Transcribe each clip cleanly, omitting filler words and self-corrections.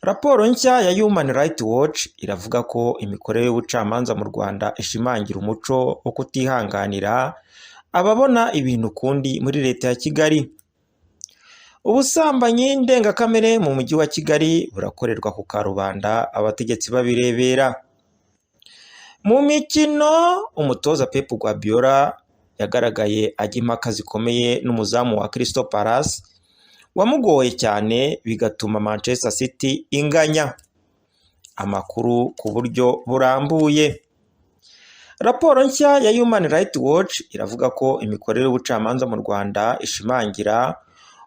Raporo nshya ya Human Rights Watch iravuga ko imikorere y'ubucamanza mu Rwanda ishimangira umuco wo kutihanganira ababona ibintu ukundi muri leta ya Kigali. Ubusambanyi ndengakamere mu mujyi wa Kigali burakorerwa ku karubanda abategetsi babirebera. Mu mikino, umutoza Pep Guardiola yagaragaye ajya impaka zikomeye n'umuzamu wa Crystal Palace wamugoye cyane bigatuma Manchester City inganya. Amakuru ku buryo burambuye. Raporo nshya ya Human Rights Watch iravuga ko imikorere y'ubucamanza mu Rwanda ishimangira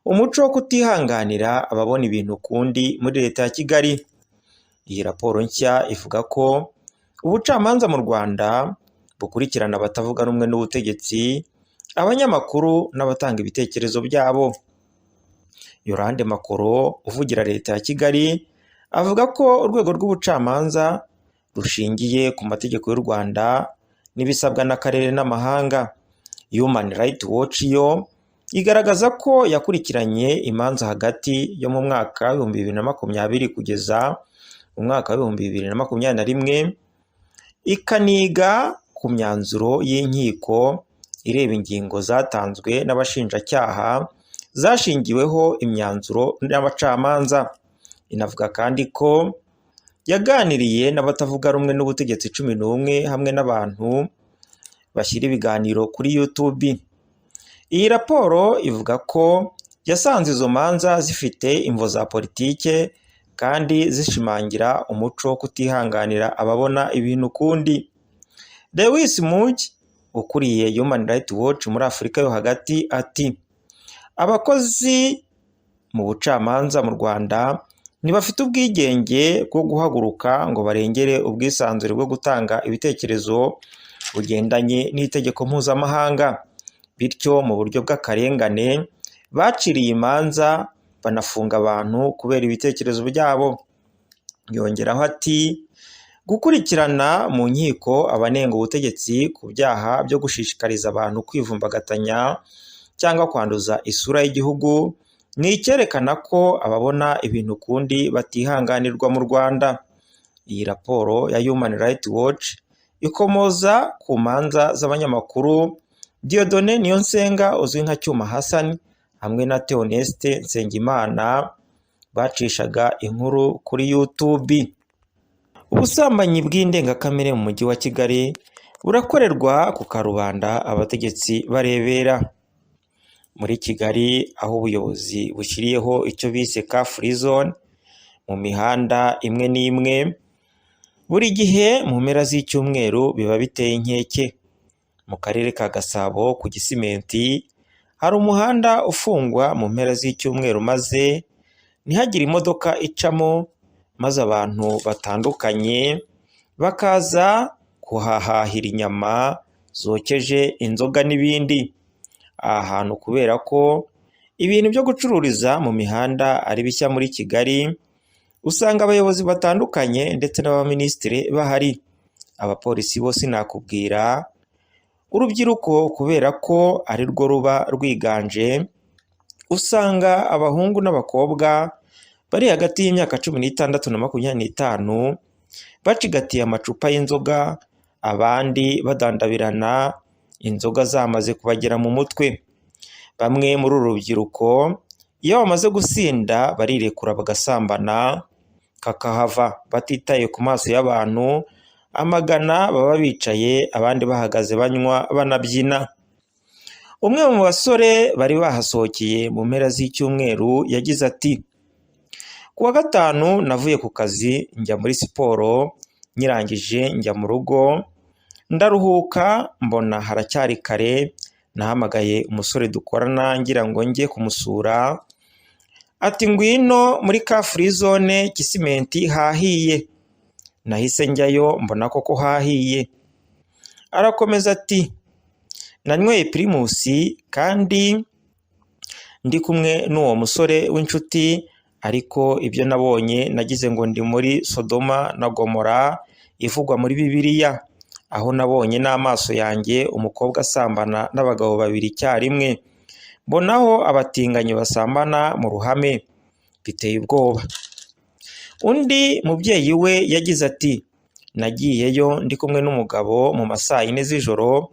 umuco wo kutihanganira ababona ibintu ukundi muri leta ya Kigali. Iyi raporo nshya ivuga ko ubucamanza mu Rwanda bukurikirana abatavuga rumwe n'ubutegetsi, abanyamakuru n'abatanga ibitekerezo byabo. Yorande Makoro uvugira leta ya Kigali avuga ko urwego rw'ubucamanza rushingiye ku mategeko y'u Rwanda n'ibisabwa n'akarere n'amahanga. Human Rights Watch yo igaragaza ko yakurikiranye imanza hagati yo mu mwaka wa 2020 kugeza mu mwaka wa 2021, ikaniga ku myanzuro y'inkiko ireba ingingo zatanzwe n'abashinjacyaha zashingiweho imyanzuro n'abacamanza. Inavuga kandi ko yaganiriye n'abatavuga rumwe n'ubutegetsi 11 hamwe n'abantu bashyira ibiganiro kuri YouTube. Iyi raporo ivuga ko yasanze izo manza zifite imvo za politike kandi zishimangira umuco wo kutihanganira ababona ibintu ukundi. Lewis Mujyi ukuriye Human Rights Watch muri Afurika yo hagati ati abakozi mu bucamanza mu Rwanda ntibafite ubwigenge bwo guhaguruka ngo barengere ubwisanzure bwo gutanga ibitekerezo bugendanye n'itegeko mpuzamahanga, bityo mu buryo bw'akarengane baciriye imanza banafunga abantu kubera ibitekerezo byabo. Yongeraho ati gukurikirana mu nkiko abanenga ubutegetsi ku byaha byo gushishikariza abantu kwivumbagatanya cyangwa kwanduza isura y'igihugu ni icyerekana ko ababona ibintu ukundi batihanganirwa mu Rwanda. Iyi raporo ya Human Rights Watch ikomoza ku manza z'abanyamakuru Dieudonné Niyonsenga uzwi nka Cyuma Hassan hamwe na Theoneste Nsengimana bacishaga inkuru kuri YouTube. Ubusambanyi bw'indengakamere mu mujyi wa Kigali burakorerwa ku karubanda abategetsi barebera. Muri Kigali aho ubuyobozi bushyiriyeho icyo bise car free zone mu mihanda imwe n'imwe, buri gihe mu mpera z'icyumweru biba biteye inkeke. Mu karere ka Gasabo ku Gisimenti hari umuhanda ufungwa mu mpera z'icyumweru maze ntihagire imodoka icamo, maze abantu batandukanye bakaza kuhahahira inyama zokeje, inzoga n'ibindi. Aha hantu kubera ko ibintu byo gucururiza mu mihanda ari bishya muri Kigali, usanga abayobozi batandukanye ndetse n'abaminisitiri bahari. Abapolisi bose nakubwira, urubyiruko kubera ko ari rwo ruba rwiganje, usanga abahungu n'abakobwa bari hagati y'imyaka 16 na 25 bacigatiye amacupa y'inzoga, abandi badandabirana inzoga zamaze kubagera mu mutwe. Bamwe muri uru rubyiruko iyo bamaze gusinda barirekura bagasambana kakahava batitaye ku maso y'abantu amagana baba bicaye, abandi bahagaze banywa banabyina. Umwe mu basore bari bahasohokeye mu mpera z'icyumweru yagize ati kuwa gatanu navuye ku kazi njya muri siporo, nyirangije njya mu rugo ndaruhuka, mbona haracyari kare, nahamagaye umusore dukorana ngira ngo njye kumusura. Ati ngwino muri car free zone Gisimenti hahiye. Nahise njyayo mbona koko hahiye. Arakomeza ati nanyweye Primus kandi ndi kumwe n'uwo musore w'inshuti, ariko ibyo nabonye nagize ngo ndi muri Sodoma na Gomora ivugwa muri Bibiliya, aho nabonye n'amaso yanjye umukobwa asambana n'abagabo babiri icyarimwe, mbonaho abatinganyi basambana mu ruhame, biteye ubwoba. Undi mubyeyi we yagize ati nagiyeyo ndi kumwe n'umugabo mu masaa 4 z'ijoro,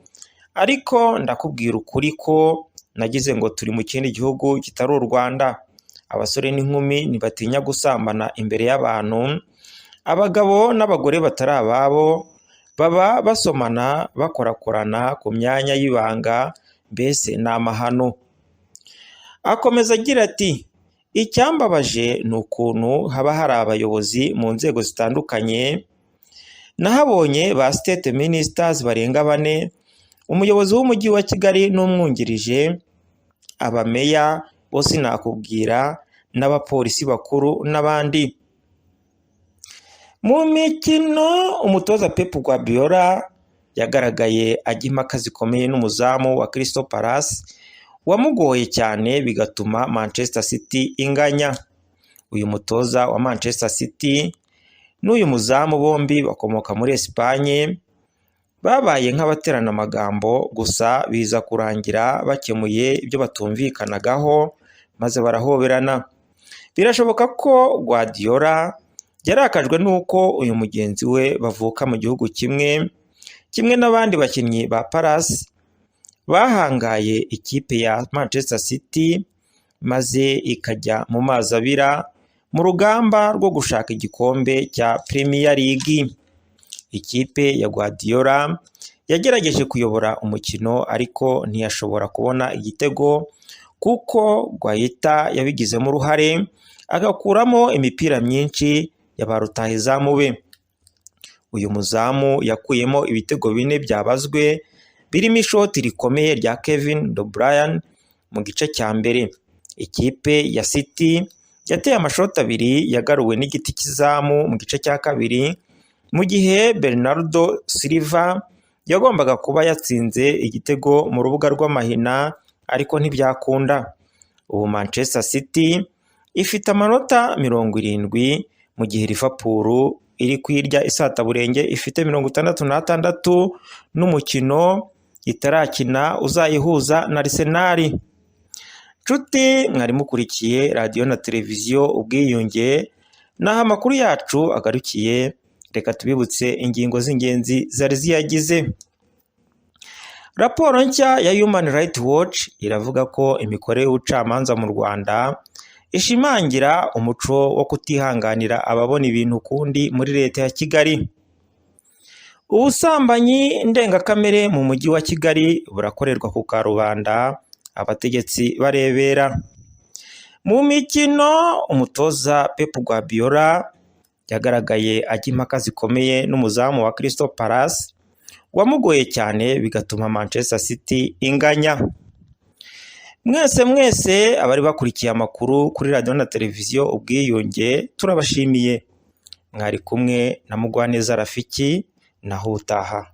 ariko ndakubwira ukuri ko nagize ngo turi mu kindi gihugu kitari u Rwanda. Abasore n'inkumi ntibatinya gusambana imbere y'abantu, abagabo n'abagore batari ababo baba basomana bakorakorana ku myanya y'ibanga, mbese ni amahano. Akomeza agira ati icyambabaje ni ukuntu haba hari abayobozi mu nzego zitandukanye. Nahabonye ba state ministers barenga 4, umuyobozi w'umujyi wa Kigali n'umwungirije, abameya bose nakubwira, n'abapolisi bakuru n'abandi. Mu mikino, umutoza Pep Guardiola yagaragaye ajya impaka zikomeye n'umuzamu wa Crystal Palace wamugoye cyane bigatuma Manchester City inganya. Uyu mutoza wa Manchester City n'uyu muzamu bombi bakomoka muri Espagne, babaye nk'abaterana amagambo, gusa biza kurangira bakemuye ibyo batumvikanagaho maze barahoberana. Birashoboka ko Guardiola yarakajwe n'uko uyu mugenzi we bavuka mu gihugu kimwe n'abandi bakinnyi ba Palace bahangaye ikipe ya Manchester City maze ikajya mu mazi abira mu rugamba rwo gushaka igikombe cya Premier League. Ikipe ya Guardiola yagerageje kuyobora umukino ariko ntiyashobora kubona igitego kuko Guaita yabigizemo uruhare agakuramo imipira myinshi ya ba rutahizamu be. Uyu muzamu yakuyemo ibitego 4 byabazwe, birimo ishoti rikomeye rya Kevin De Bruyne mu gice cya mbere. Ikipe ya City yateye amashoti 2 yagaruwe n'igiti cy'izamu mu gice cya kabiri, mu gihe Bernardo Silva yagombaga kuba yatsinze igitego mu rubuga rw'amahina ariko ntibyakunda. Ubu Manchester City ifite amanota 70, mu gihe Liverpool iri kwirya isataburenge ifite 66 n'umukino itarakina uzayihuza na Arsenal. Nshuti mwari mukurikiye radiyo na televiziyo Ubwiyunge, naho amakuru yacu agarukiye. Reka tubibutse ingingo z'ingenzi zari ziyagize. Raporo nshya ya Human Rights Watch iravuga ko imikorere y'ubucamanza mu Rwanda ishimangira umuco wo kutihanganira ababona ibintu ukundi muri leta ya Kigali. Ubusambanyi ndengakamere mu mujyi wa Kigali burakorerwa ku karubanda, abategetsi barebera. Mu mikino, umutoza Pep Guardiola yagaragaye ajya impaka zikomeye n'umuzamu wa Crystal Palace wamugoye cyane bigatuma Manchester City inganya. Mwese abari bakurikiye amakuru kuri radio na televiziyo Ubwiyunge, turabashimiye. Mwari kumwe na Mugwaneza Rafiki, naho utaha.